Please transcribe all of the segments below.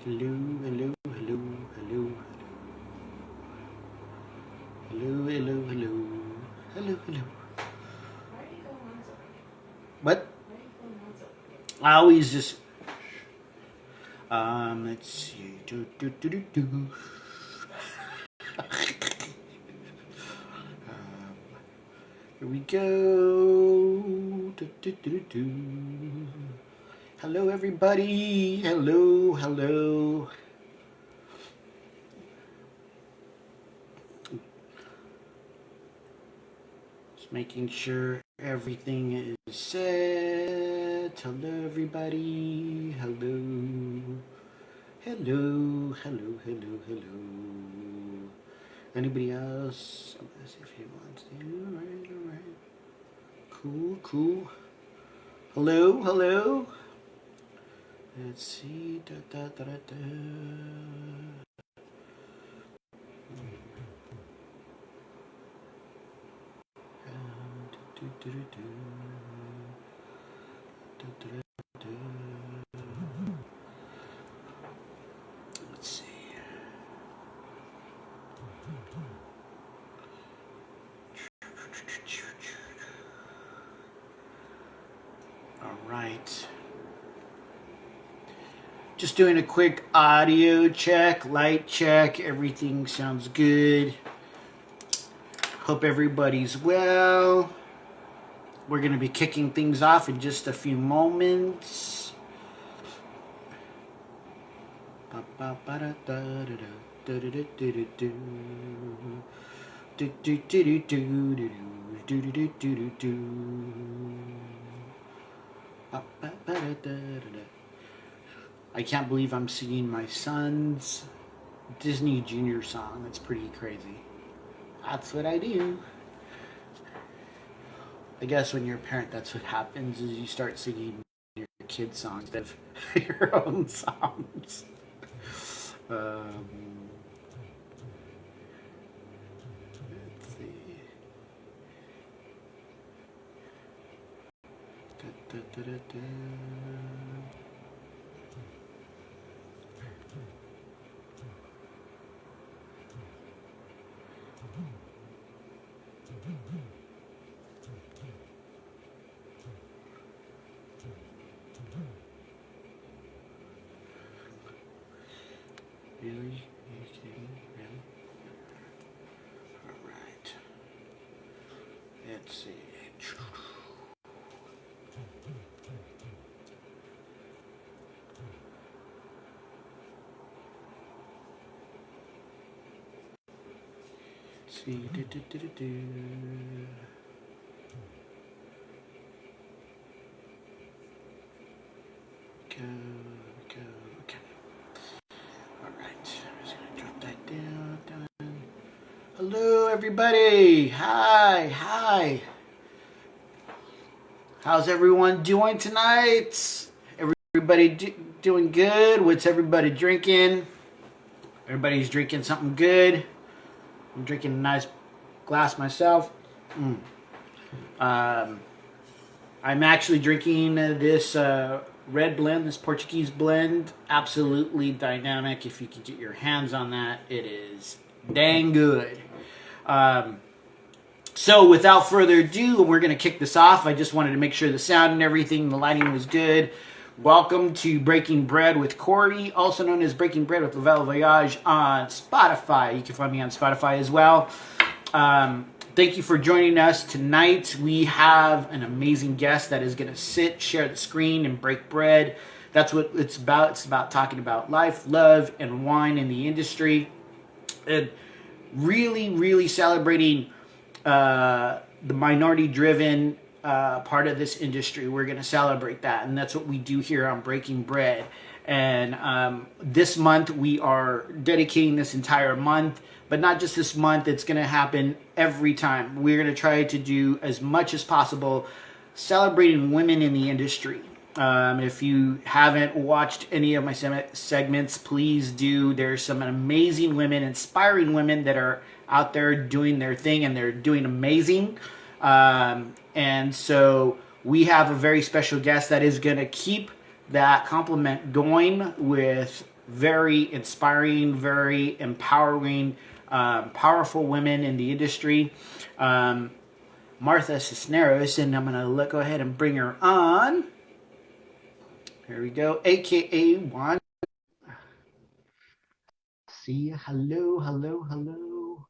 Hello, hello, hello, hello, hello, hello, hello, hello, hello. What? I always just let's see. Here we go. Hello, everybody. Hello, hello. Just making sure everything is set. Hello, everybody. Hello. Hello, hello, hello, hello. Anybody else? Let's see if he wants to. All right. Cool, cool. Hello, hello. Let's see. Da, da, da, da, da. Let's see. All right. Just doing a quick audio check, light check. Everything sounds good. Hope everybody's well. We're going to be kicking things off in just a few moments. I can't believe I'm singing my son's Disney Junior song. That's pretty crazy. That's what I do. I guess when you're a parent, that's what happens is you start singing your kids' songs instead of your own songs. Let's see. Da, da, da, da. Really? Really? All right. Let's see. Let's see. Go. Okay. All right. I'm just gonna drop that down. Done. Hello, everybody. Hi. How's everyone doing tonight? Everybody doing good? What's everybody drinking? Everybody's drinking something good. I'm drinking a nice glass myself. I'm actually drinking this red blend, this Portuguese blend. Absolutely dynamic. If you could get your hands on that, it is dang good. So without further ado, we're going to kick this off. I just wanted to make sure the sound and everything, the lighting was good. Welcome to Breaking Bread with Corey, also known as Breaking Bread with Lavelle Voyage on Spotify. You can find me on Spotify as well. Thank you for joining us tonight. We have an amazing guest that is going to share the screen, and break bread. That's what it's about. It's about talking about life, love, and wine in the industry. And really celebrating the minority-driven part of this industry. We're going to celebrate that, and that's what we do here on Breaking Bread. And this month, we are dedicating this entire month, but not just this month. It's going to happen every time. We're going to try to do as much as possible celebrating women in the industry. If you haven't watched any of my segments, please do. There's some amazing women, inspiring women that are out there doing their thing, and they're doing amazing. And so we have a very special guest that is going to keep that compliment going with very inspiring, very empowering, powerful women in the industry. Um, Martha Cisneros, and I'm going to go ahead and bring her on. Here we go, aka Juan. See, hello, hello, hello.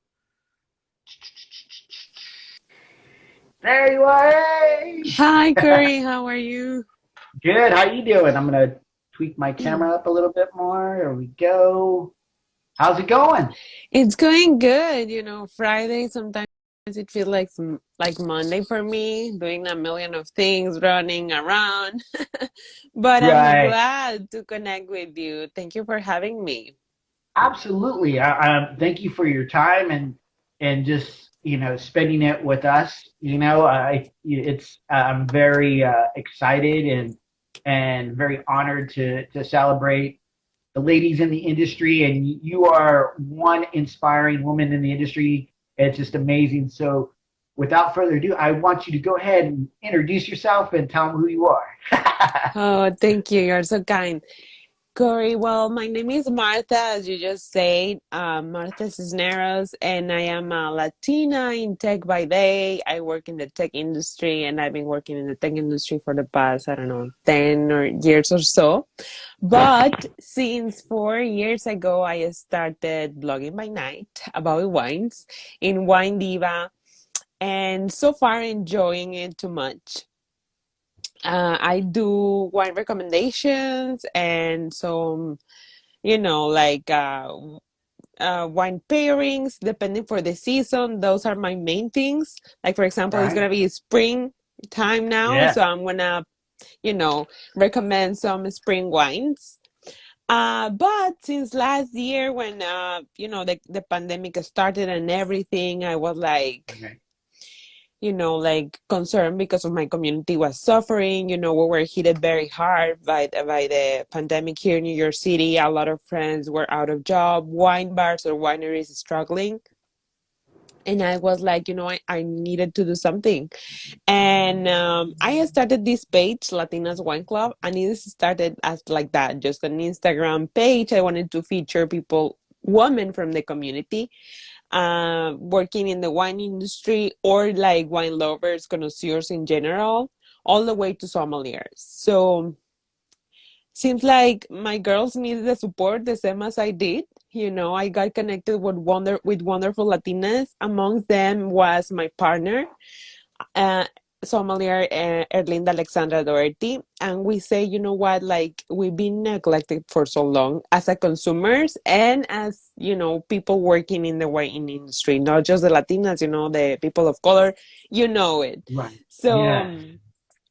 There you are. Hey. Hi, Corey. How are you? Good. How you doing? I'm gonna tweak my camera up a little bit more. There we go. How's it going? It's going good. Friday sometimes it feels like Monday for me, doing a million of things, running around. But I'm Right. glad to connect with you. Thank you for having me. Absolutely. Thank you for your time and just spending it with us. I'm very excited and very honored to celebrate the ladies in the industry, and you are one inspiring woman in the industry. It's just amazing. So, without further ado, I want you to go ahead and introduce yourself and tell them who you are. Oh, thank you. You're so kind. Corey, well, my name is Martha, as you just said, Martha Cisneros, and I am a Latina in tech by day. I work in the tech industry, and I've been working in the tech industry for the past, I don't know, 10 or years or so. But since 4 years ago, I started blogging by night about wines in Wine Diva, and so far enjoying it too much. I do wine recommendations and some like wine pairings depending for the season. Those are my main things. Like for example, it's Right? gonna be spring time now, Yeah. so I'm gonna, you know, recommend some spring wines. But since last year when the pandemic started and everything, I was like, Okay. like concerned because of my community was suffering. We were hit very hard by the pandemic here in New York City. A lot of friends were out of job, wine bars or wineries struggling. And I was like, I needed to do something. And I started this page, Latinas Wine Club, and it started as like that, just an Instagram page. I wanted to feature people, women from the community, working in the wine industry or like wine lovers, connoisseurs in general, all the way to sommeliers. So seems like my girls needed the support the same as I did. I got connected with wonderful Latinas. Amongst them was my partner, uh, sommelier Erlinda Alexandra Doherty, and we say, you know what, like we've been neglected for so long as a consumers and as people working in the wine industry, not just the Latinas, the people of color, it. Right. So Yes.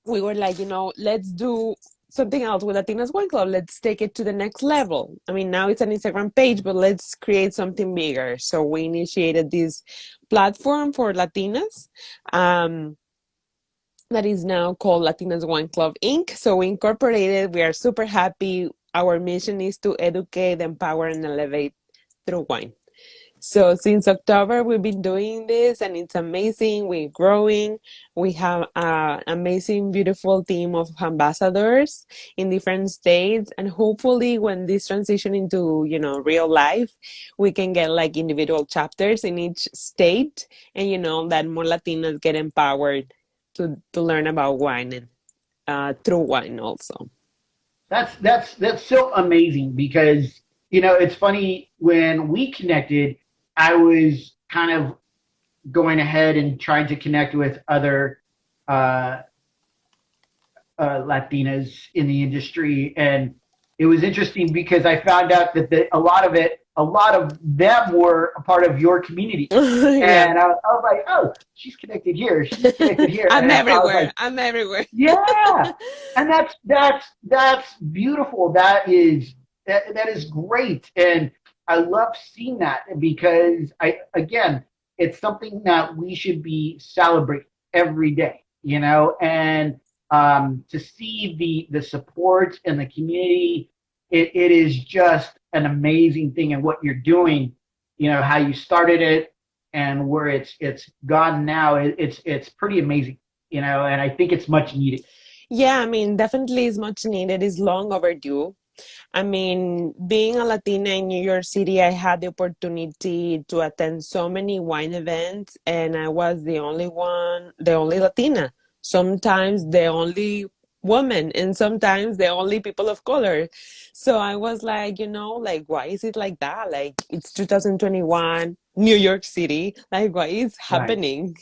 we were like, let's do something else with Latinas Wine Club. Let's take it to the next level. I mean, now it's an Instagram page, but let's create something bigger. So we initiated this platform for Latinas. Um, that is now called Latinas Wine Club Inc. So we incorporated. We are super happy. Our mission is to educate, empower, and elevate through wine. So since October, we've been doing this, and it's amazing. We're growing. We have an amazing, beautiful team of ambassadors in different states, and hopefully, when this transition into real life, we can get like individual chapters in each state, and that more Latinas get empowered to learn about wine and through wine also. That's so amazing because it's funny when we connected, I was kind of going ahead and trying to connect with other uh, Latinas in the industry, and it was interesting because I found out that a lot of them were a part of your community, Yeah. and I was like, oh, she's connected here, she's connected here, I'm and I was everywhere. like, I'm everywhere. yeah, and that's beautiful. That is great, and I love seeing that because I again, it's something that we should be celebrating every day, and to see the support and the community, it is just an amazing thing, and what you're doing, how you started it and where it's gone now, it's pretty amazing, and I think it's much needed. Yeah, I mean, definitely is much needed. Is long overdue. I mean, being a Latina in New York City, I had the opportunity to attend so many wine events, and I was the only one, the only Latina, sometimes the only woman, and sometimes the only people of color. So I was like, like, why is it like that? Like, it's 2021, New York City. Like, what is Right. happening?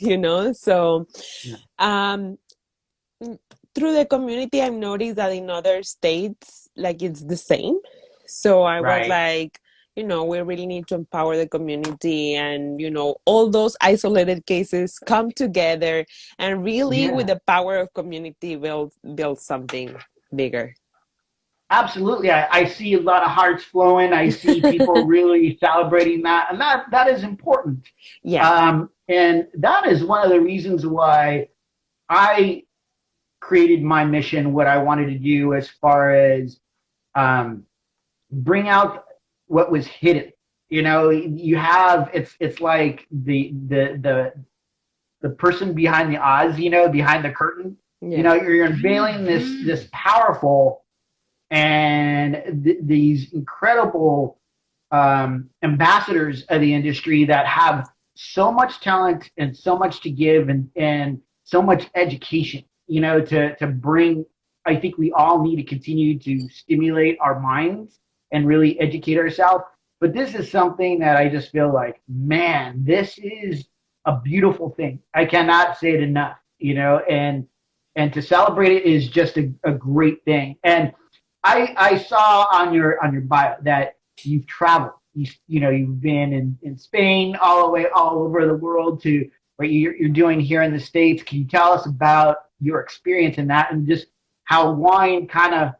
So, Yeah. um, through the community, I've noticed that in other states, like it's the same. So I was Right. like, we really need to empower the community, and, all those isolated cases come together and really with Yeah. the power of community build something bigger. Absolutely. I see a lot of hearts flowing. I see people really celebrating that, and that is important. Yeah. And that is one of the reasons why I created my mission, what I wanted to do as far as um, bring out what was hidden. You have it's like the person behind the odds, behind the curtain. Yeah. You're unveiling this powerful and these incredible ambassadors of the industry that have so much talent and so much to give and so much education, to bring. I think we all need to continue to stimulate our minds and really educate ourselves. But this is something that I just feel like, man, this is a beautiful thing. I cannot say it enough, and to celebrate it is just a great thing. And I saw on your bio that you've traveled. You've been in Spain, all the way all over the world to what you're doing here in the States. Can you tell us about your experience in that and just how wine kind of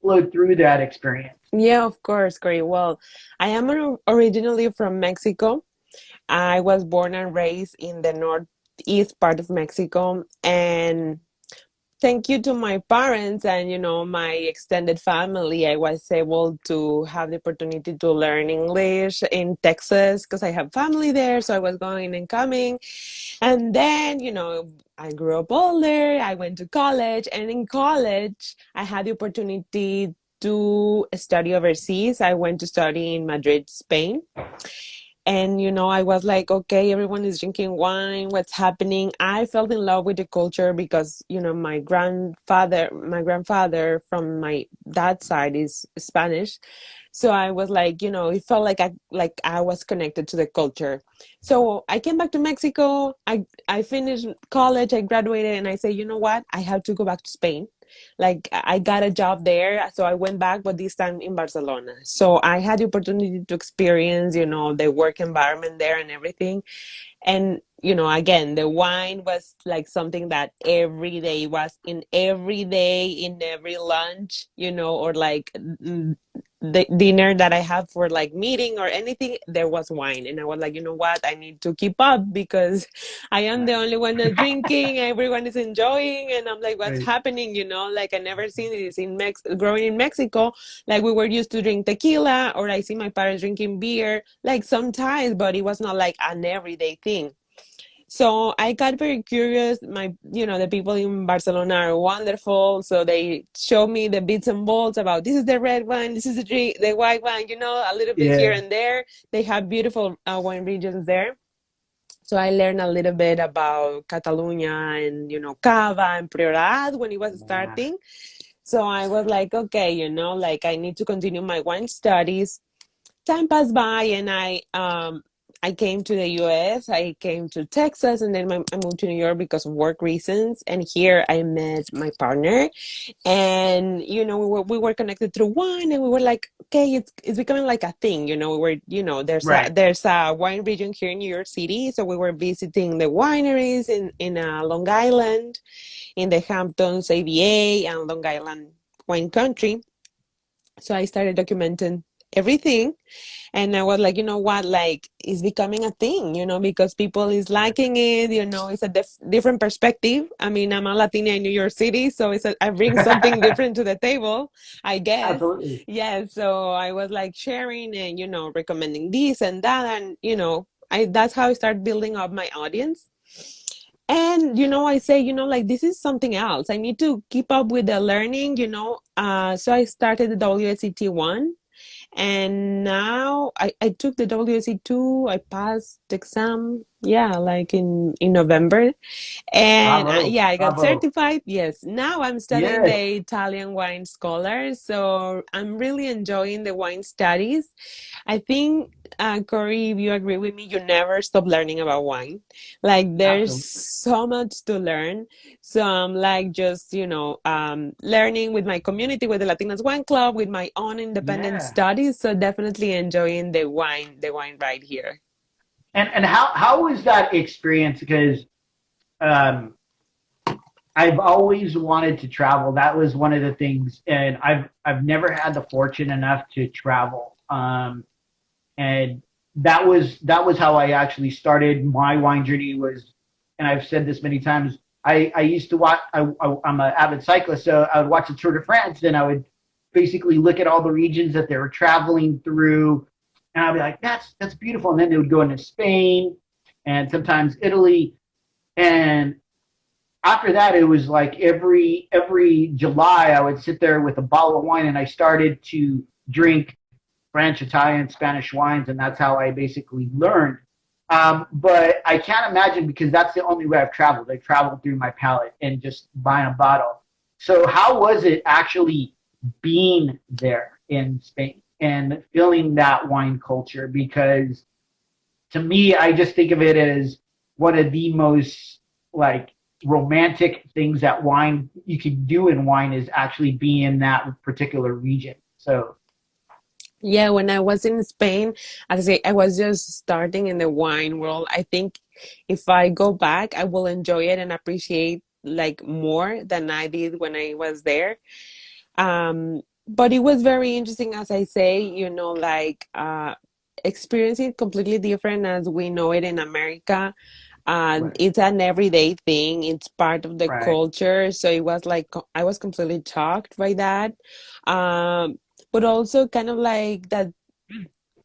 flowed through that experience? Yeah, of course, great. Well, I am originally from Mexico. I was born and raised in the northeast part of Mexico, and thank you to my parents and my extended family, I was able to have the opportunity to learn English in Texas because I have family there. So I was going and coming, and then I grew up older. I went to college, and in college I had the opportunity to study overseas. I went to study in Madrid, Spain. And I was like, okay, everyone is drinking wine, what's happening? I fell in love with the culture because my grandfather from my dad's side is Spanish. So I was like, it felt like I was connected to the culture. So I came back to Mexico. I finished college, I graduated, and I said, you know what, I have to go back to Spain. Like, I got a job there, so I went back, but this time in Barcelona. So I had the opportunity to experience, the work environment there and everything. And again, the wine was like something that every day was in every day, in every lunch, or like the dinner that I have for like meeting or anything, there was wine. And I was like, you know what, I need to keep up because I am the Right. only one that's drinking, everyone is enjoying, and I'm like, what's Right. happening? Like, I never seen this growing in Mexico. Like, we were used to drink tequila, or I see my parents drinking beer like sometimes, but it was not like an everyday thing. So I got very curious. The people in Barcelona are wonderful. So they show me the bits and bolts about this is the red one, this is the white one, a little bit here Yeah. and there. They have beautiful wine regions there. So I learned a little bit about Catalonia and, Cava and Priorat when it was Yeah. starting. So I was like, okay, like I need to continue my wine studies. Time passed by, and I came to the US. I came to Texas, and then I moved to New York because of work reasons. And here I met my partner, and we were connected through wine, and we were like, okay, it's becoming like a thing. We were, Right. there's a wine region here in New York City, so we were visiting the wineries in Long Island, in the Hamptons, ABA, and Long Island wine country. So I started documenting everything, and I was like, you know what, like, it's becoming a thing, because people is liking it. It's a different perspective. I mean, I'm a Latina in New York City, so I bring something different to the table, I guess. Absolutely. Yeah, so I was like sharing and recommending this and that, and that's how I started building up my audience. And I say, like this is something else. I need to keep up with the learning, so I started the WSET 1, and now I took the WSET 2. I passed the exam, yeah, like in November. And Bravo, yeah, I got bravo. certified. Yes. Now I'm studying Yes, the Italian wine scholar. So I'm really enjoying the wine studies. I think, Corey, if you agree with me, you never stop learning about wine. Like there's absolutely. so much to learn. So I'm like just, learning with my community, with the Latinas Wine Club, with my own independent Yeah. studies. So definitely enjoying the wine right here. And how was that experience? Because um, I've always wanted to travel. That was one of the things, and I've never had the fortune enough to travel. And that was how I actually started my wine journey. Was, and I've said this many times. I used to watch. I'm an avid cyclist, so I would watch the Tour de France, and I would basically look at all the regions that they were traveling through, and I'd be like, that's beautiful. And then they would go into Spain, and sometimes Italy, and after that, it was like every July, I would sit there with a bottle of wine, and I started to drink French, Italian, Spanish wines, and that's how I basically learned. But I can't imagine, because that's the only way I've traveled. I traveled through my palate and just buying a bottle. So how was it actually being there in Spain and feeling that wine culture? Because to me, I just think of it as one of the most like romantic things that wine you can do in wine is actually be in that particular region. So Yeah, when I was in Spain, as I say, I was just starting in the wine world. I think if I go back, I will enjoy it and appreciate like more than I did when I was there. But it was very interesting, as I say, like experiencing it completely different as we know it in America. right, It's an everyday thing. It's part of the right, culture. So it was like I was completely shocked by that. But also kind of like that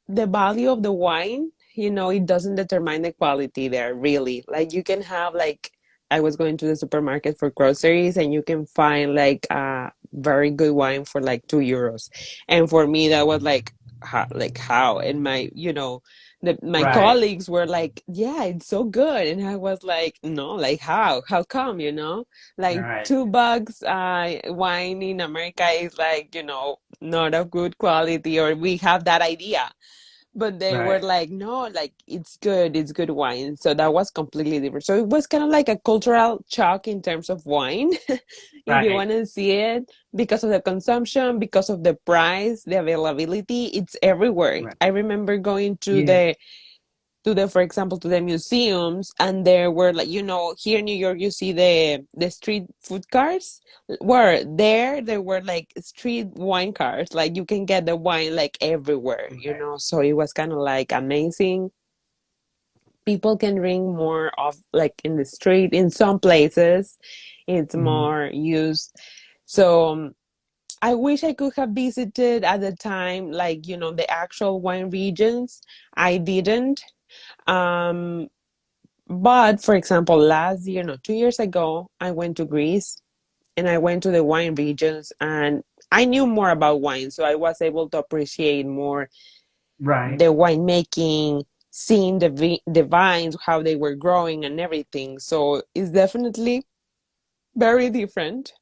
the value of the wine, it doesn't determine the quality there, really. Like you can have like I was going to the supermarket for groceries and you can find like very good wine for like 2 euros. And for me that was like how? And my right, colleagues were like, yeah, it's so good. And I was like, no, like how come, like right, $2 wine in America is like, not of good quality, or we have that idea, but they were right, like, no, like it's good wine. So that was completely different. So it was kind of like a cultural shock in terms of wine, if you right, want to see it, because of the consumption, because of the price, the availability. It's everywhere. right. I remember going Yeah, for example, to the museums, and there were like, here in New York you see the street food cars. Were there were like street wine cars, like you can get the wine like everywhere, right. so it was kind of like amazing. People can drink more of like in the street. In some places it's Mhm. more used. So I wish I could have visited at the time, like, the actual wine regions. I didn't. um but for example, last year, no, 2 years ago, I went to Greece and I went to the wine regions, and I knew more about wine. So I was able to appreciate more Right. the winemaking, seeing the vines, how they were growing and everything. So it's definitely very different,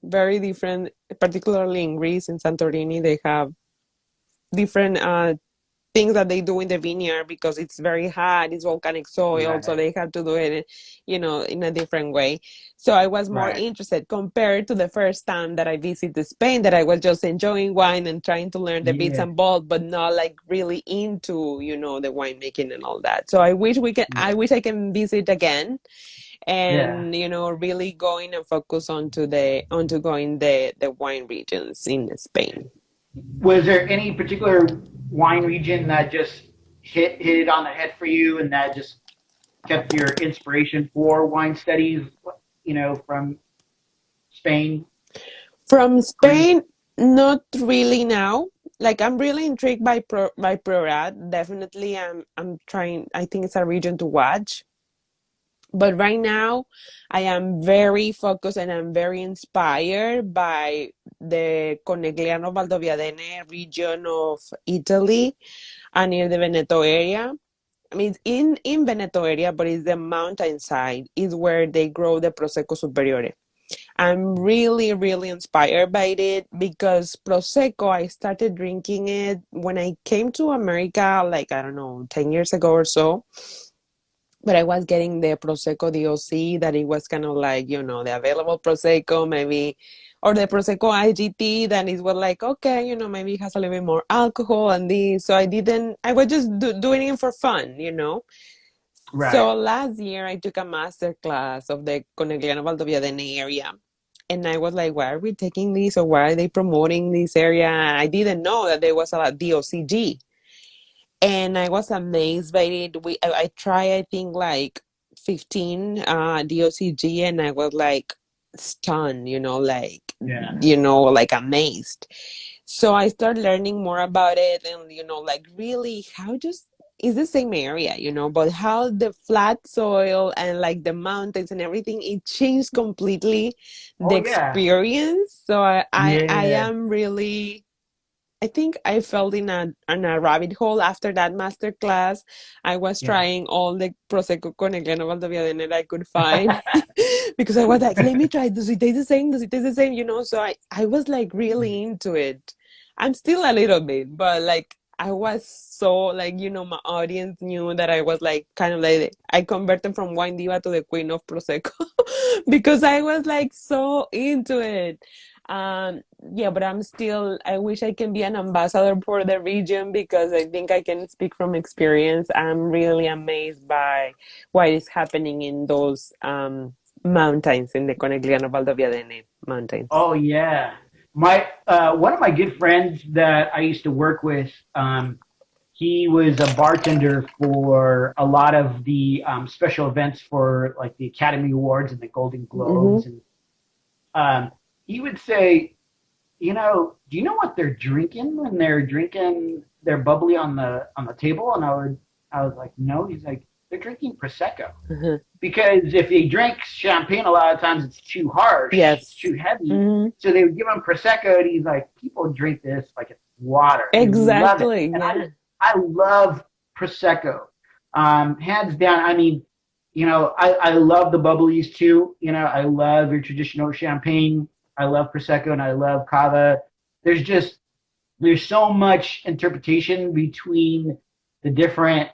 particularly in Greece, in Santorini. They have different things that they do in the vineyard because it's very hot, it's volcanic soil, so Right. they have to do it, in a different way. So I was more Right. interested compared to the first time that I visited Spain, that I was just enjoying wine and trying to learn the bits Yeah. and bobs, but not like really into, the winemaking and all that. So I Yeah. wish I can visit again, Yeah. and really going and focus onto going the wine regions in Spain. Was there any particular wine region that just hit it on the head for you, and that just kept your inspiration for wine studies? From Spain, From Greece. Spain, not really now. Like I'm really intrigued by Priorat. Definitely, I'm trying. I think it's a region to watch. But right now, I am very focused and I'm very inspired by the Conegliano Valdoviadene region of Italy and near the Veneto area. I mean, it's in Veneto area, but it's the mountainside is where they grow the Prosecco Superiore. I'm really, really inspired by it because Prosecco, I started drinking it when I came to America, like, I don't know, 10 years ago or so. But I was getting the Prosecco DOC, that it was kind of like, the available Prosecco, maybe, or the Prosecco IGT, that it was like, okay, maybe it has a little bit more alcohol and this. So I was just doing it for fun. Right. So last year I took a master class of the Conegliano Valdoviadene area. And I was like, why are we taking this or why are they promoting this area? I didn't know that there was a DOCG. And I was amazed by it. I tried, I think, like 15 DOCG, and I was like stunned, Yeah. like amazed. So I started learning more about it, and like really how just it's the same area, but how the flat soil and like the mountains and everything, it changed completely the Oh yeah. experience. So I Yeah. am really, I think I fell in a rabbit hole after that master class. I was Yeah. trying all the Prosecco con Elena Valdoviadene that I could find because I was like, let me try. Does it taste the same? Does it taste the same? So I was like really into it. I'm still a little bit, but like I was so like, my audience knew that I was like kind of like I converted from wine diva to the queen of Prosecco because I was like so into it. Um, yeah, but I wish I can be an ambassador for the region because I think I can speak from experience. I'm really amazed by what is happening in those mountains, in the Conegliano Valdoviadene mountains. Oh yeah. My one of my good friends that I used to work with, he was a bartender for a lot of the special events for like the Academy Awards and the Golden Mm-hmm. Globes, and um, he would say, do you know what they're drinking when they're drinking their bubbly on the table? And I was like, no. He's like, they're drinking prosecco Uh-huh. because if they drink champagne, a lot of times it's too harsh, it's Yes. too heavy. Mm-hmm. So they would give him prosecco, and he's like, people drink this like it's water. They love it, Exactly. and Yeah. I love prosecco, hands down. I mean, I love the bubblies too. I love your traditional champagne. I love prosecco and I love cava. There's just there's so much interpretation between the different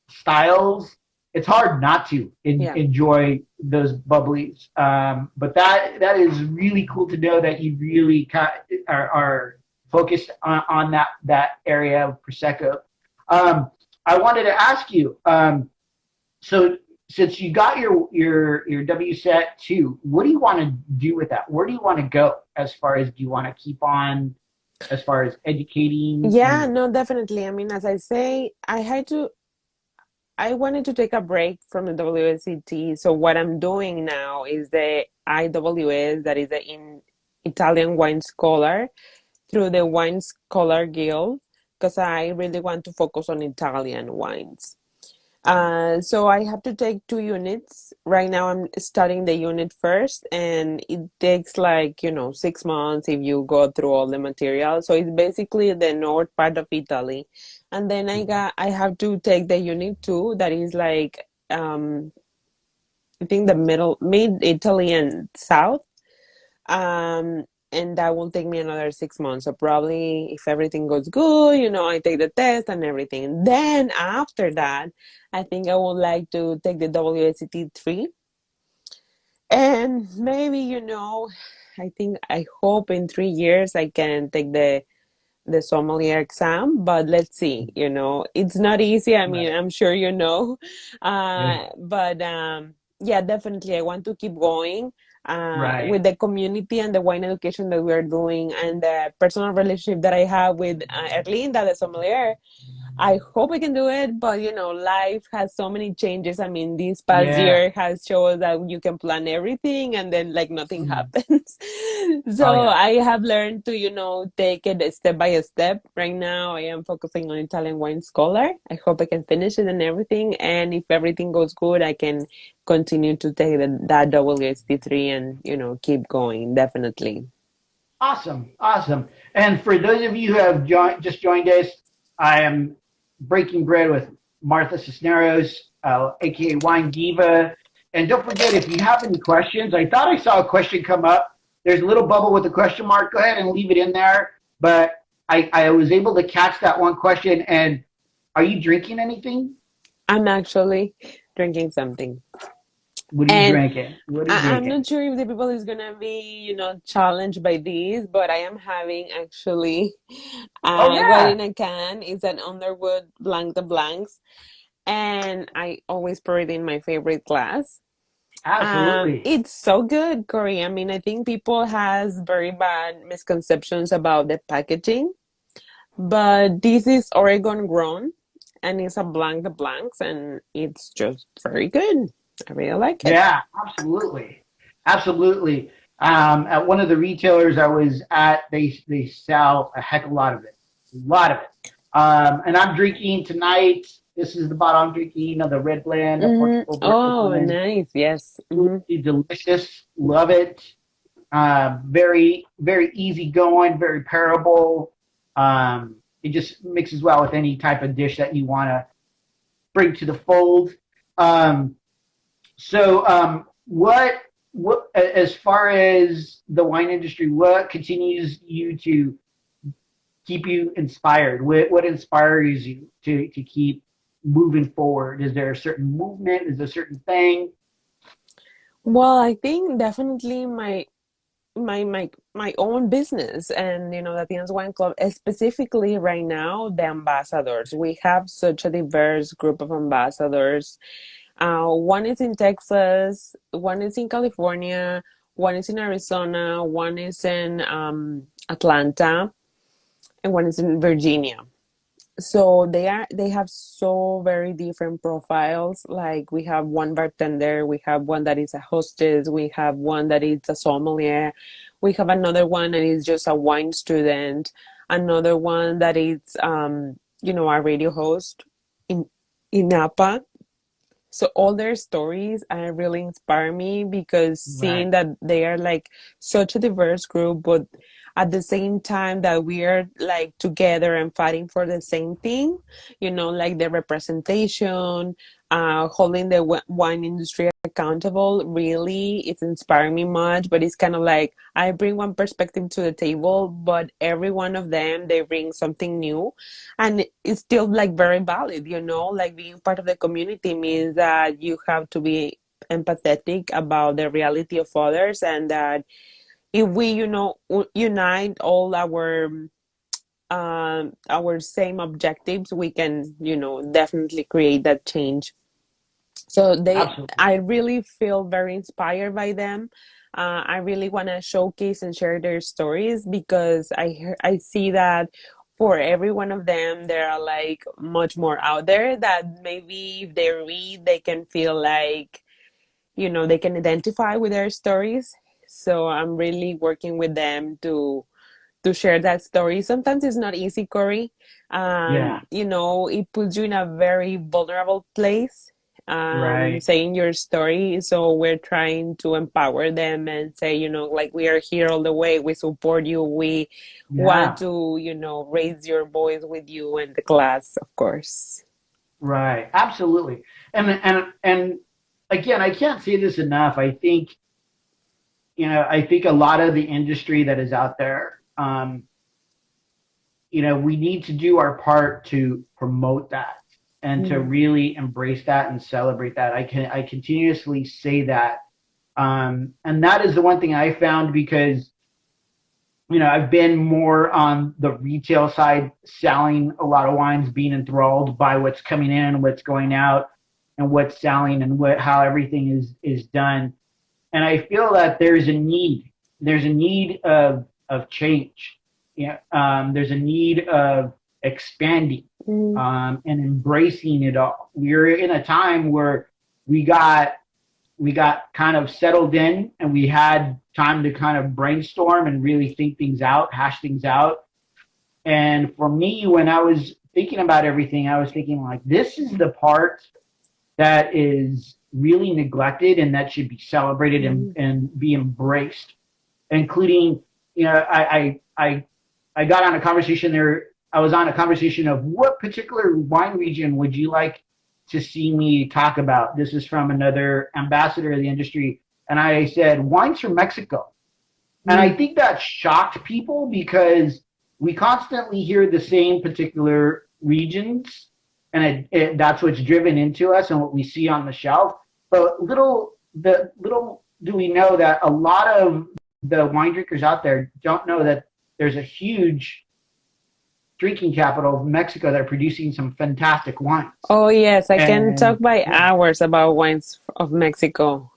styles. It's hard not to Yeah. enjoy those bubblies. But that is really cool to know that you really are focused on that area of prosecco. I wanted to ask you. So since you got your W set too, what do you want to do with that? Where do you want to go as far as do you want to keep on as far as educating Yeah, and no, definitely. I mean, as I say, I wanted to take a break from the WSET. So what I'm doing now is the IWS, that is the in Italian Wine Scholar, through the Wine Scholar Guild, because I really want to focus on Italian wines. So I have to take 2 units. Right now, I'm studying the unit first, and it takes like, 6 months if you go through all the material. So it's basically the north part of Italy. And then I have to take the unit two, that is like, I think the mid Italy and south. Um, and that will take me another 6 months. So probably if everything goes good, I take the test and everything. And then after that, I think I would like to take the WSET 3. And maybe, I hope in 3 years I can take the sommelier exam, but let's see, it's not easy. I mean, right, I'm sure yeah, but yeah, definitely I want to keep going right, with the community and the wine education that we're doing and the personal relationship that I have with Erlinda, the sommelier. I hope I can do it, but life has so many changes. I mean, this past Yeah. year has shown that you can plan everything and then like nothing Mm. happens. Oh So yeah. I have learned to, take it step by step. Right now, I am focusing on Italian wine scholar. I hope I can finish it and everything. And if everything goes good, I can continue to take that WSD3 and, keep going, definitely. Awesome, awesome. And for those of you who have just joined us, I am breaking bread with Martha Cisneros, aka Wine Diva. And don't forget, if you have any questions, I thought I saw a question come up. There's a little bubble with a question mark. Go ahead and leave it in there. But I was able to catch that one question. And are you drinking anything? I'm actually drinking something. What are you And drinking? What are you I'm drinking? not sure if the people is gonna be, challenged by this, but I am having actually Oh what yeah, in a can is an Underwood Blanc de Blancs, and I always pour it in my favorite glass. absolutely. It's so good, Corey. I mean, I think people has very bad misconceptions about the packaging, but this is Oregon grown, and it's a Blanc de Blancs, and it's just very good. I really like it. Yeah, absolutely, absolutely. At one of the retailers I was at, they sell a heck of a lot of it, a lot of it. And I'm drinking tonight. This is the bottle I'm drinking, the red blend, the Portugal barrel Oh, blend. nice. Yes. Absolutely delicious. Love it. Very, very easy going, very pairable. It just mixes well with any type of dish that you want to bring to the fold. Um, what as far as the wine industry, what continues you to keep you inspired? What inspires you to keep moving forward? Is there a certain movement? Is there a certain thing? Well, I think definitely my own business and Latinas Wine Club, specifically right now, the ambassadors. We have such a diverse group of ambassadors. One is in Texas, one is in California, one is in Arizona, one is in Atlanta, and one is in Virginia. So they have so very different profiles. Like we have one bartender, we have one that is a hostess, we have one that is a sommelier, we have another one that is just a wine student, another one that is a radio host in Napa. So all their stories really inspire me because Right. seeing that they are like such a diverse group, but at the same time that we are like together and fighting for the same thing, like the representation, holding the wine industry accountable, really, it's inspiring me much. But it's kind of like I bring one perspective to the table, but every one of them, they bring something new, and it's still like very valid, like being part of the community means that you have to be empathetic about the reality of others, and that if we unite all our same objectives, we can definitely create that change. So Absolutely. I really feel very inspired by them. I really want to showcase and share their stories because I see that for every one of them, there are like much more out there that maybe if they read, they can feel like, they can identify with their stories. So I'm really working with them to share that story. Sometimes it's not easy, Corey. Yeah. It puts you in a very vulnerable place, Right. saying your story. So we're trying to empower them and say, like we are here all the way. We support you. We want Yeah. to, raise your voice with you in the class, of course. Right. Absolutely. And again, I can't say this enough. I think a lot of the industry that is out there, we need to do our part to promote that and to Mm-hmm. really embrace that and celebrate that. I continuously say that, and that is the one thing I found because I've been more on the retail side, selling a lot of wines, being enthralled by what's coming in, what's going out, and what's selling, and how everything is done. And I feel that there's a need. There's a need of change. Yeah. There's a need of expanding. Mm, and embracing it all. We're in a time where we got we got kind of settled in and we had time to kind of brainstorm and really think things out, hash things out. And for me, when I was thinking about everything, I was thinking like, this is the part that is really neglected and that should be celebrated mm. and be embraced, including, I got on a conversation there. I was on a conversation of what particular wine region would you like to see me talk about? This is from another ambassador of the industry. And I said, wines from Mexico. And I Mm. think that shocked people because we constantly hear the same particular regions, and that's what's driven into us and what we see on the shelf. But little do we know that a lot of the wine drinkers out there don't know that there's a huge drinking capital of Mexico that are producing some fantastic wines. Oh yes, I can talk And by yeah, hours about wines of Mexico.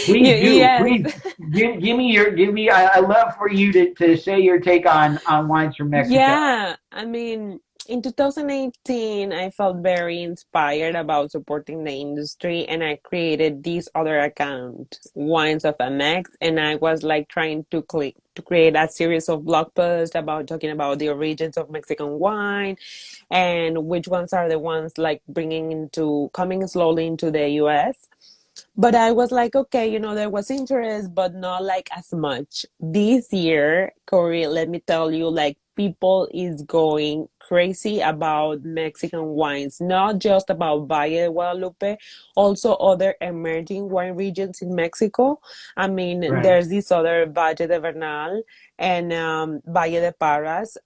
please do. Yes. Please give me. I love for you to say your take on wines from Mexico. Yeah, I mean, in 2018, I felt very inspired about supporting the industry, and I created this other account, Wines of MX, and I was like trying to create a series of blog posts about talking about the origins of Mexican wine and which ones are the ones like bringing into coming slowly into the US. But I was like, okay, there was interest, but not like as much. This year, Corey, let me tell you, like people is going crazy about Mexican wines, not just about Valle de Guadalupe, also other emerging wine regions in Mexico. I mean, Right. there's this other Valle de Bernal and Valle de Parras.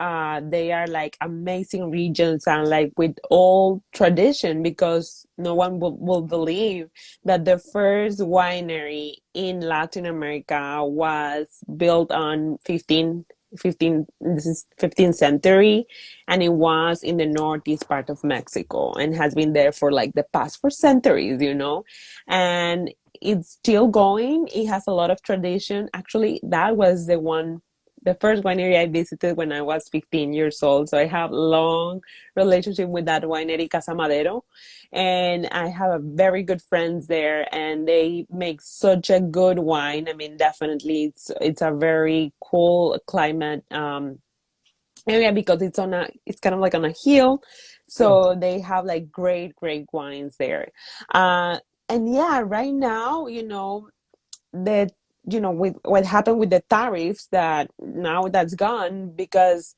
They are like amazing regions and like with all tradition because no one will believe that the first winery in Latin America was built on 15th century, and it was in the northeast part of Mexico and has been there for like the past 4 centuries. And it's still going. It has a lot of tradition. Actually, that was the first winery I visited when I was 15 years old. So I have long relationship with that winery, Casa Madero, and I have a very good friends there, and they make such a good wine. I mean, definitely, it's a very cool climate area because it's kind of like on a hill, Oh, so they have like great wines there. Uh, and yeah, right now, that with what happened with the tariffs that now that's gone because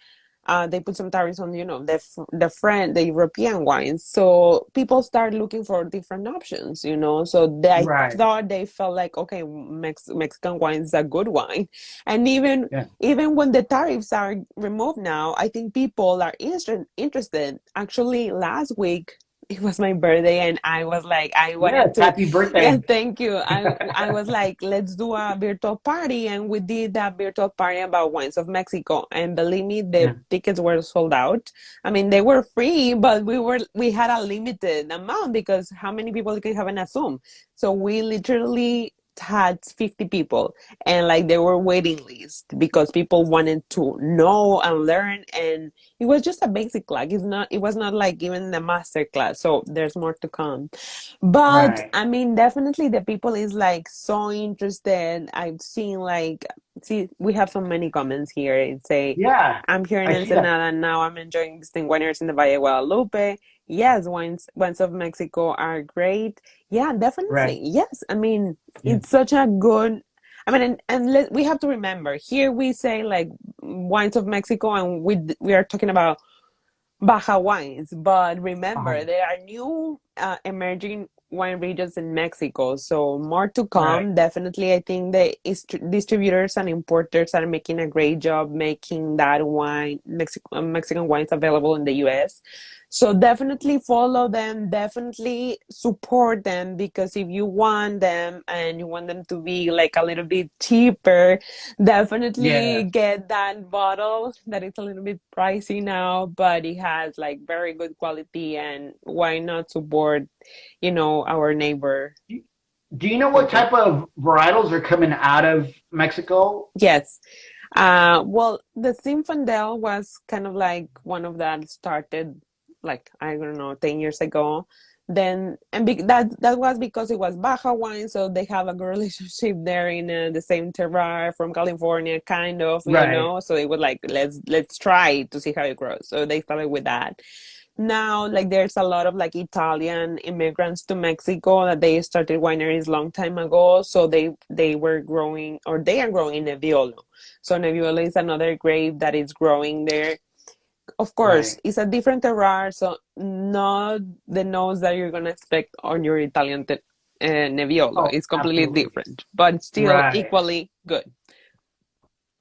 they put some tariffs on the European wines, so people start looking for different options. So I right. thought they felt like, okay, Mexican wine is a good wine, and even Yeah. even when the tariffs are removed now, I think people are interested. Actually, last week it was my birthday, and I was like, I wanted Yes. to. Happy Yeah, birthday. thank you. I was like, let's do a virtual party, and we did that virtual party about wines of Mexico. And believe me, the Yeah. tickets were sold out. I mean, they were free, but we had a limited amount because how many people can have in a Zoom? So we literally had 50 people, and like they were waiting list because people wanted to know and learn, and it was just a basic class. It was not like even a master class, so there's more to come. But Right. I mean, definitely the people is like so interested. I've seen like, see, we have so many comments here. It say, Yeah. I'm here in I see that. Ensenada and now I'm enjoying distinct wineries in the Valle de Guadalupe. Yes, wines of Mexico are great. Yeah, Right. definitely. Yes, I mean, Yeah. it's such a good. I mean, we have to remember here we say like wines of Mexico, and we are talking about Baja wines, but remember Oh, there are new emerging wine regions in Mexico, so more to right. come. Definitely, I think the distributors and importers are making a great job making that Mexican wines available in the U.S. So definitely follow them, definitely support them because if you want them and you want them to be like a little bit cheaper, definitely Yes. get that bottle that is a little bit pricey now, but it has like very good quality, and why not support, our neighbor Do you know what country? type of varietals are coming out of Mexico? Yes. Well, the Zinfandel was kind of like one of that started. like I don't know, 10 years ago. Then that was because it was Baja wine, so they have a good relationship there in the same terroir from California, kind of, Right. So it was like let's try to see how it grows. So they started with that. Now, like there's a lot of like Italian immigrants to Mexico that they started wineries long time ago. So they were growing, or they are growing Nebbiolo. So Nebbiolo is another grape that is growing there. Of course, Right. it's a different terroir, so not the nose that you're gonna expect on your Italian Nebbiolo. Oh, It's completely absolutely. different, but still Right. equally good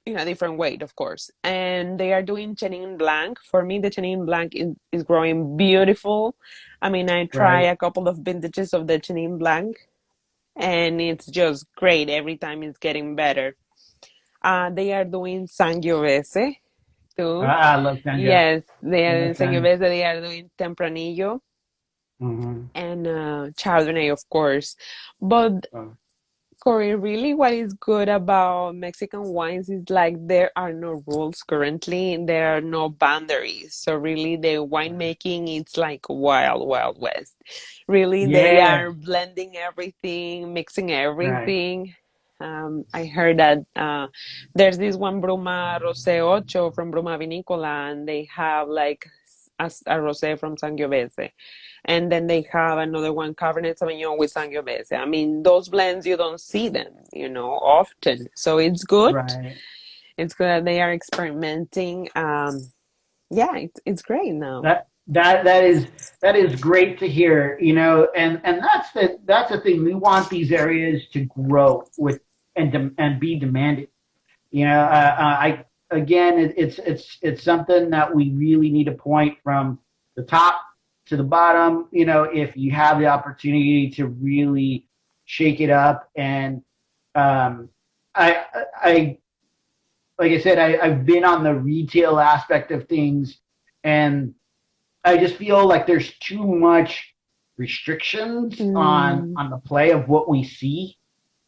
in a different way, of course. And they are doing Chenin Blanc. For me, the Chenin Blanc is growing beautiful. I mean, I try Right. a couple of vintages of the Chenin Blanc, and it's just great. Every time it's getting better. They are doing Sangiovese too. I love Sanja. Yes, they I are love doing Sanja. Sangiovese, they are doing Tempranillo Mm-hmm. and Chardonnay, of course. But Oh, Corey, really, what is good about Mexican wines is like there are no rules currently, there are no boundaries. So really, the right. winemaking it's like wild, wild west. Really, they Yeah. are blending everything, mixing Right. everything. I heard that there's this one Bruma Rosé Ocho from Bruma Vinícola, and they have like a rosé from Sangiovese, and then they have another one, Cabernet Sauvignon with Sangiovese. I mean, those blends you don't see them, often. So it's good. Right. It's good that they are experimenting. Yeah, it's great now. That is great to hear, and that's the thing. We want these areas to grow with and be demanded. I again, it's something that we really need to point from the top to the bottom. If you have the opportunity to really shake it up, and um, I like I said, I've been on the retail aspect of things, and I just feel like there's too much restrictions on Mm, on the play of what we see,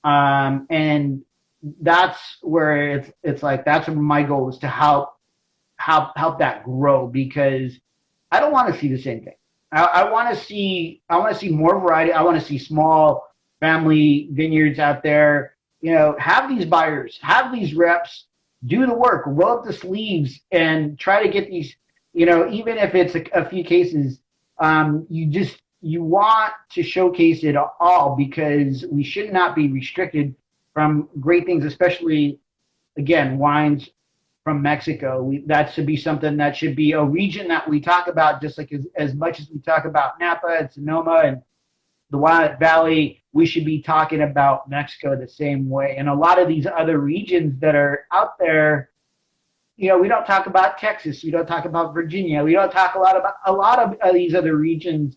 and that's where it's like that's where my goal is to help that grow, because I don't want to see the same thing. I want to see more variety. I want to see small family vineyards out there. Have these buyers, have these reps, do the work, roll up the sleeves, and try to get these. Even if it's a few cases, you want to showcase it all, because we should not be restricted from great things, especially again wines from Mexico. That should be something that should be a region that we talk about, just like as much as we talk about Napa and Sonoma and the Willamette Valley. We should be talking about Mexico the same way. And a lot of these other regions that are out there, we don't talk about Texas, we don't talk about Virginia, we don't talk a lot of these other regions.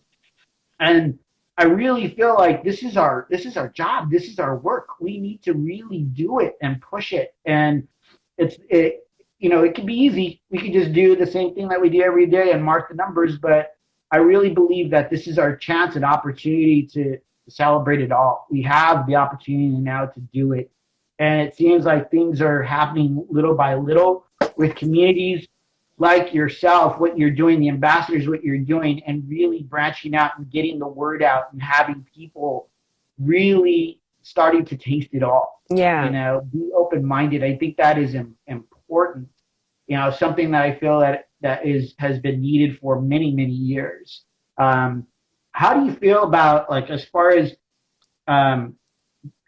And I really feel like this is our job, this is our work. We need to really do it and push it. And it can be easy. We could just do the same thing that we do every day and mark the numbers. But I really believe that this is our chance and opportunity to celebrate it all. We have the opportunity now to do it, and it seems like things are happening little by little with communities like yourself, what you're doing, the ambassadors, what you're doing, and really branching out and getting the word out and having people really starting to taste it all. yeah. Be open minded. I think that is important. Something that I feel that has been needed for many many years. Um, how do you feel about, like, as far as um,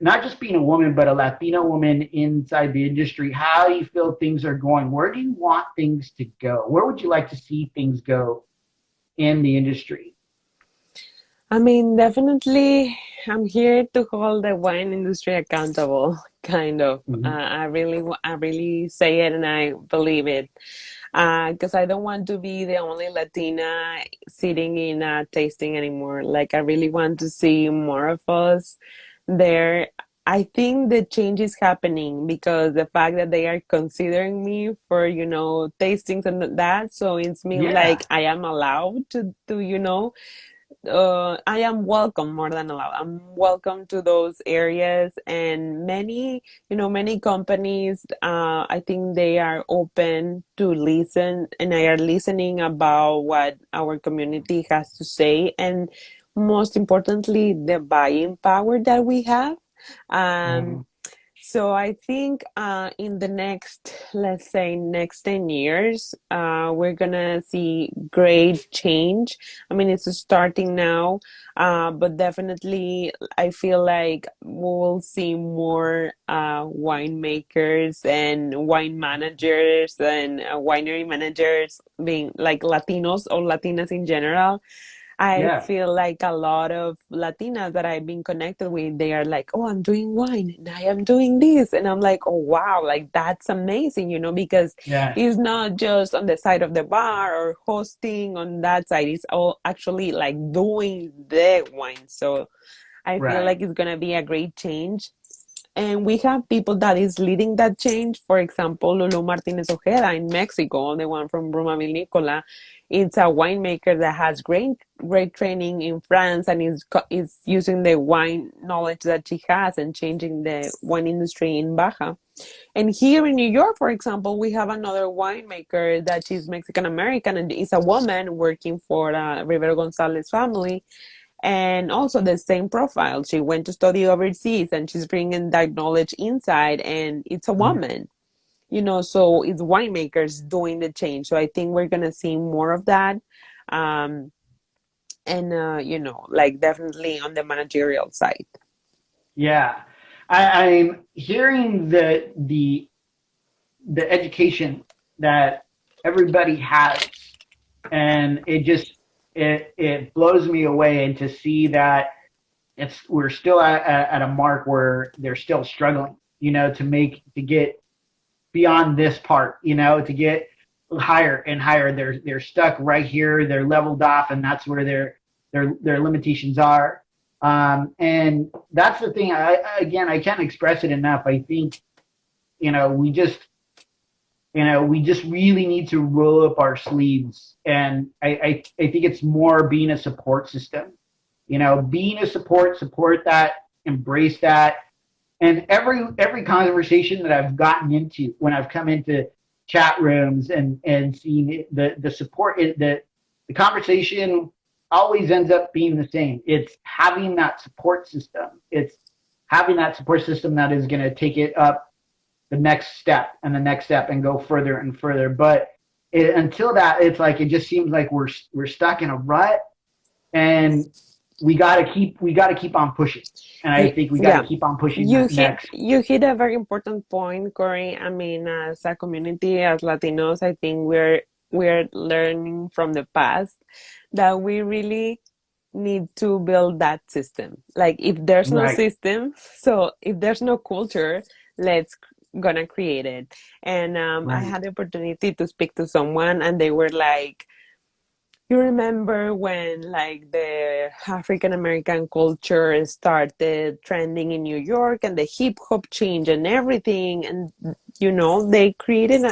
not just being a woman, but a Latina woman inside the industry? How do you feel things are going? Where do you want things to go? Where would you like to see things go in the industry? I mean, definitely, I'm here to hold the wine industry accountable, kind of. Mm-hmm. I really say it and I believe it. Because I don't want to be the only Latina sitting in a tasting anymore. Like, I really want to see more of us there. I think the change is happening because the fact that they are considering me for, tastings and that, so it's mean Yeah. like I am allowed to I am welcome more than allowed. I'm welcome to those areas, and many companies, I think they are open to listen, and they are listening about what our community has to say, and most importantly, the buying power that we have. Um, Mhm. so I think in the next, let's say, next 10 years, we're gonna see great change. I mean, it's starting now, but definitely I feel like we'll see more winemakers and wine managers and winery managers being like Latinos or Latinas in general. I Yeah. feel like a lot of Latinas that I've been connected with, they are like, oh, I'm doing wine and I am doing this. And I'm like, oh, wow, like that's amazing, because Yeah. it's not just on the side of the bar or hosting on that side. It's all actually like doing the wine. So I feel Right. like it's going to be a great change. And we have people that is leading that change. For example, Lulu Martinez Ojeda in Mexico, the one from Bruma Vinicola. It's a winemaker that has great training in France and is using the wine knowledge that she has and changing the wine industry in Baja. And here in New York, for example, we have another winemaker that she's Mexican American and is a woman working for Rivero Gonzalez family, and also the same profile. She went to study overseas and she's bringing that knowledge inside, and it's a Mhm. woman, so it's winemakers doing the change. So I think we're going to see more of that. Um, and, like definitely on the managerial side. Yeah. I'm hearing the education that everybody has, and it blows me away, and to see that we're still at a mark where they're still struggling, to get beyond this part, to get higher and higher. They're stuck right here. They're leveled off, and that's where their limitations are. And that's the thing. I can't express it enough. I think you know we just we just really need to roll up our sleeves, and I think it's more being a support system. Being a support that, embrace that, and every conversation that I've gotten into when I've come into chat rooms and seen the support, the conversation always ends up being the same. It's having that support system. It's having that support system that is going to take it up the next step and the next step and go further and further. But until that, it's like it just seems like we're stuck in a rut, and we gotta keep on pushing. And I think we gotta Yeah, keep on pushing you that hit next. you hit a very important point, Corey. I mean, as a community, as Latinos, I think we're learning from the past that we really need to build that system. Like if there's no Right, system, so if there's no culture, let's gonna create it. And I right, had the opportunity to speak to someone, and they were like, you remember when like the African American culture started trending in New York and the hip hop change and everything, and they created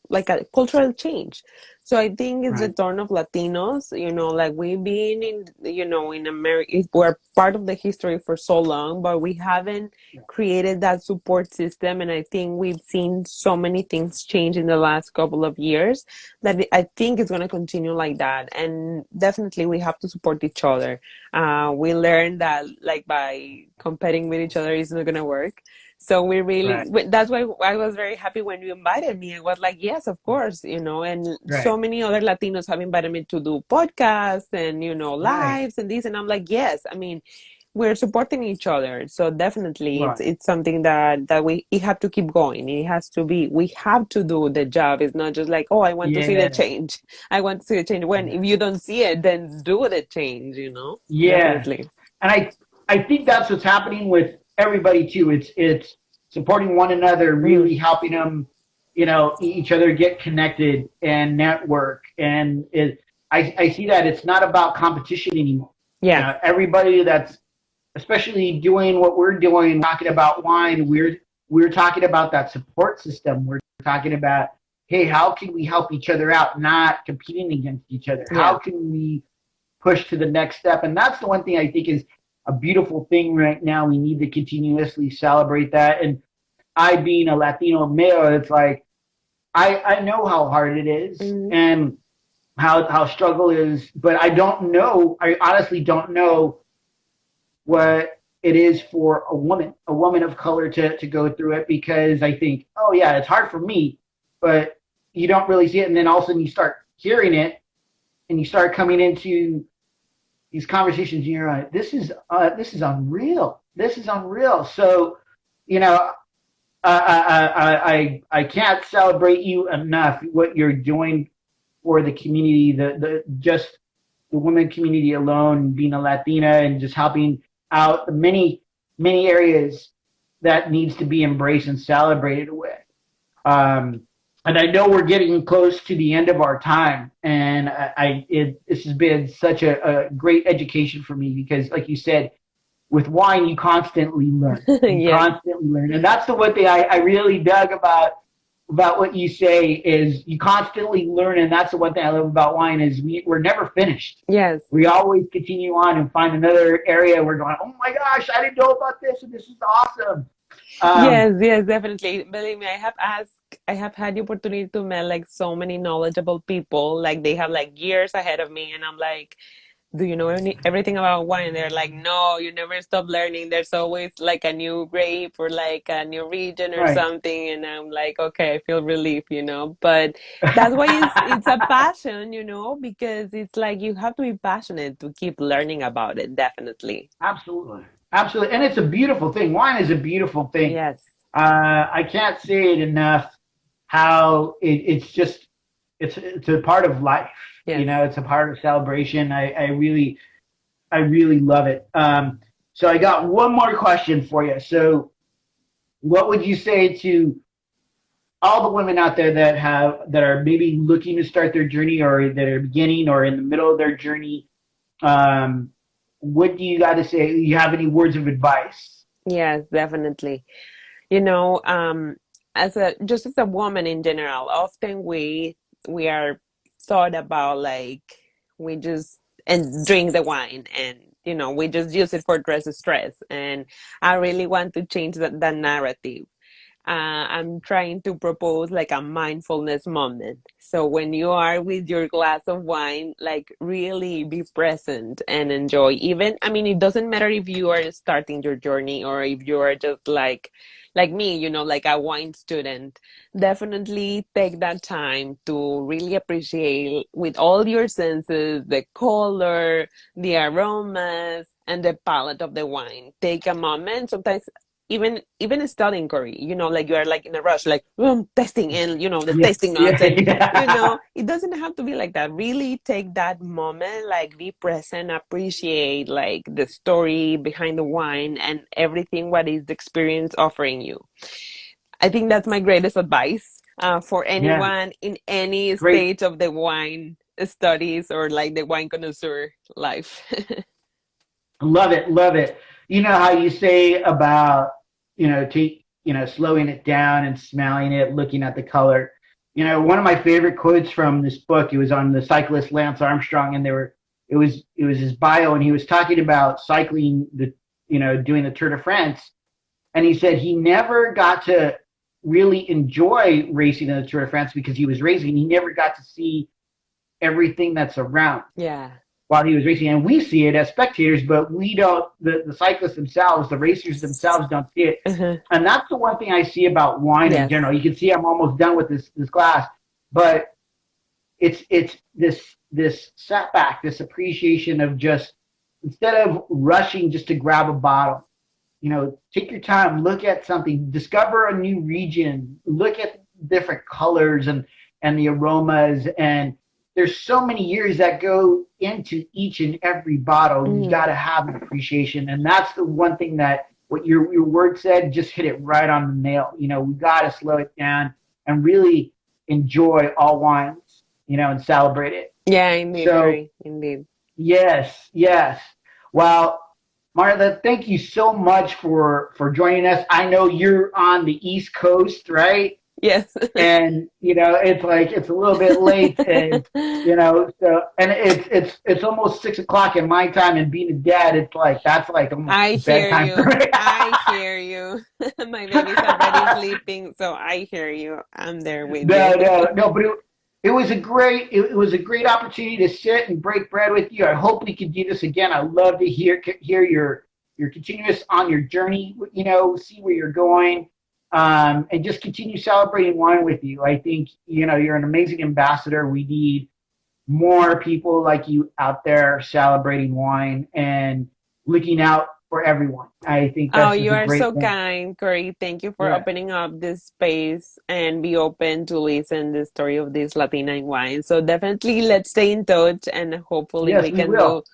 like a cultural change. So I think it's the right. turn of Latinos, like we've been in America, we're part of the history for so long, but we haven't created that support system. And I think we've seen so many things change in the last couple of years that I think it's going to continue like that. And definitely we have to support each other. We learned that like by competing with each other is not going to work. So Right, that's why I was very happy when you invited me. I was like, yes, of course, and right, so many other Latinos have invited me to do podcasts and, right, lives and this. And I'm like, yes, I mean, we're supporting each other. So definitely it's right. it's something that we it have to keep going. It has to be, we have to do the job. It's not just like, oh, I want to see the Yeah, change. I want to see the change. When yeah, if you don't see it, then do the change. yeah. Definitely. And I think that's what's happening with everybody too. It's supporting one another, Mhm. really helping them, each other get connected and network. And I see that it's not about competition anymore. Yeah. Everybody that's especially doing what we're doing, talking about wine, we're talking about that support system. We're talking about, hey, how can we help each other out, not competing against each other? Yeah. How can we push to the next step. And that's the one thing I think is a beautiful thing right now. We need to continuously celebrate that. And I, being a Latino male, it's like I know how hard it is Mhm. and how struggle is, but I don't know. I honestly don't know what it is for a woman of color to go through it, because I think, oh yeah, it's hard for me, but you don't really see it. And then all of a sudden you start hearing it and you start coming into these conversations and you're like, this is unreal. This is unreal. So, you know, I can't celebrate you enough what you're doing for the community, the just the women community alone, being a Latina and just helping out the many areas that needs to be embraced and celebrated with. Um, and I know we're getting close to the end of our time, and this has been such a great education for me because, like you said, with wine, you constantly learn. You Yes. constantly learn, and that's the one thing I really dug about what you say is you constantly learn, and that's the one thing I love about wine is we're never finished. Yes. We always continue on and find another area. We're going, oh my gosh, I didn't know about this, and this is awesome. Um, Yes, yes, definitely. Believe me, I have had the opportunity to meet like so many knowledgeable people. Like they have like years ahead of me, and I'm like, do you know everything about wine? They're like, no, you never stop learning. There's always like a new grape or like a new region or right. something. And I'm like, okay, I feel relief, you know. But that's why it's a passion, you know, because it's like you have to be passionate to keep learning about it, definitely. Absolutely. Absolutely. And it's a beautiful thing. Wine is a beautiful thing. Yes. I can't say it enough how it's just it's a part of life. You Yes. know, it's a part of celebration. I really love it. So I got one more question for you. So what would you say to all the women out there that are maybe looking to start their journey or that are beginning or in the middle of their journey? Um, what do you got to say? Do you have any words of advice? Yes, definitely. You know, as a just as a woman in general, often we are thought about like we just and drink the wine and you know we just use it for stress. And I really want to change that narrative. I'm trying to propose like a mindfulness moment. So when you are with your glass of wine, like really be present and enjoy. Even, I mean, it doesn't matter if you are starting your journey or if you are just like me, you know, like a wine student. Definitely take that time to really appreciate with all your senses the color, the aromas, and the palette of the wine. Take a moment. Sometimes even studying Korea, you know, like you are like in a rush, like testing and you know the Yeah, tasting yeah, notes, and you yeah. know it doesn't have to be like that. Really take that moment, like be present, appreciate like the story behind the wine and everything what is the experience offering you. I think that's my greatest advice for Yeah. anyone in any Great. stage of the wine studies or like the wine connoisseur life. Love it. Love it. You know how you say about, slowing it down and smelling it, looking at the color. You know, one of my favorite quotes from this book, it was on the cyclist Lance Armstrong, and it was his bio, and he was talking about cycling doing the Tour de France, and he said he never got to really enjoy racing in the Tour de France because he was racing. He never got to see everything that's around Yeah. while he was racing. And we see it as spectators, but we don't, the cyclists themselves, the racers themselves don't see it. Uh-huh. And that's the one thing I see about wine in Yes. general. You can see I'm almost done with this glass, but it's this setback, this appreciation of just instead of rushing just to grab a bottle, take your time, look at something, discover a new region, look at different colors and the aromas. And there's so many years that go into each and every bottle. You got Mm. to have an appreciation. And that's the one thing that what your word said just hit it right on the nail. We got to slow it down and really enjoy all wines, and celebrate it. Yeah, indeed, So, Harry. Indeed. yes, yes. Well, Martha, thank you so much for joining us. I know you're on the East Coast, right? Yes. and it's like it's a little bit late, and so and it's almost 6 o'clock in my time, and being a dad, it's like that's like almost I hear bedtime for you. me. I hear you. My baby's already sleeping, so I hear you. I'm there with No, you. no, no, but it was a great opportunity to sit and break bread with you. I hope we can do this again. I love to hear your continuous on your journey. See where you're going, and just continue celebrating wine with you. I think you're an amazing ambassador. We need more people like you out there celebrating wine and looking out for everyone. I think Oh, that's just you a are great so thing. kind, Corey. Thank you for Yeah. opening up this space and be open to listen the story of this Latina in wine. So definitely let's stay in touch and hopefully Yes, we we will.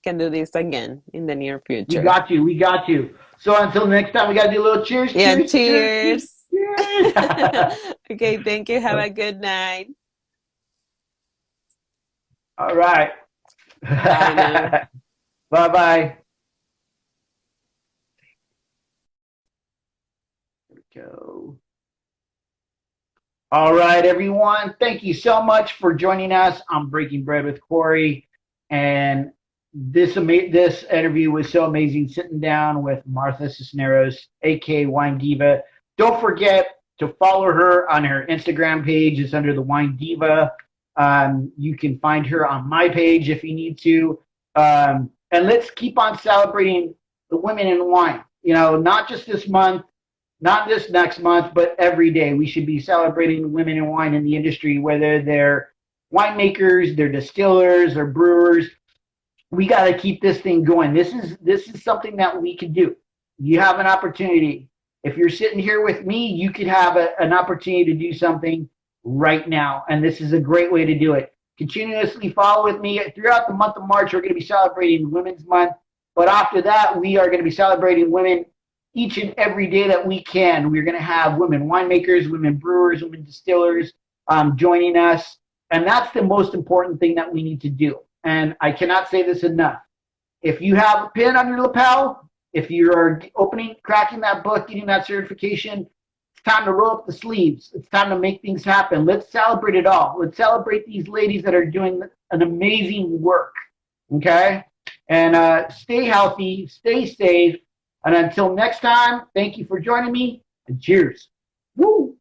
can do this again in the near We future. got you. We got you. So until next time, we got to do a little cheers, Yeah, cheers, cheers, cheers, cheers. cheers. Okay, thank you. Have a good night. All right. Bye now. Bye bye. Go. All right, everyone. Thank you so much for joining us on Breaking Bread with Corey. And this interview was so amazing. Sitting down with Martha Cisneros, aka Wine Diva. Don't forget to follow her on her Instagram page. It's under the Wine Diva. You can find her on my page if you need to. And let's keep on celebrating the women in wine. Not just this month, not this next month, but every day. We should be celebrating women in wine in the industry, whether they're winemakers, they're distillers, or brewers. We got to keep this thing going. This is something that we can do. You have an opportunity. If you're sitting here with me, you could have an opportunity to do something right now, and this is a great way to do it. Continuously follow with me throughout the month of March. We're going to be celebrating Women's Month, but after that, we are going to be celebrating women each and every day that we can. We're going to have women winemakers, women brewers, women distillers joining us, and that's the most important thing that we need to do. And I cannot say this enough. If you have a pin on your lapel, if you're cracking that book, getting that certification, it's time to roll up the sleeves. It's time to make things happen. Let's celebrate it all. Let's celebrate these ladies that are doing an amazing work. Okay? And stay healthy, stay safe. And until next time, thank you for joining me, and cheers. Woo!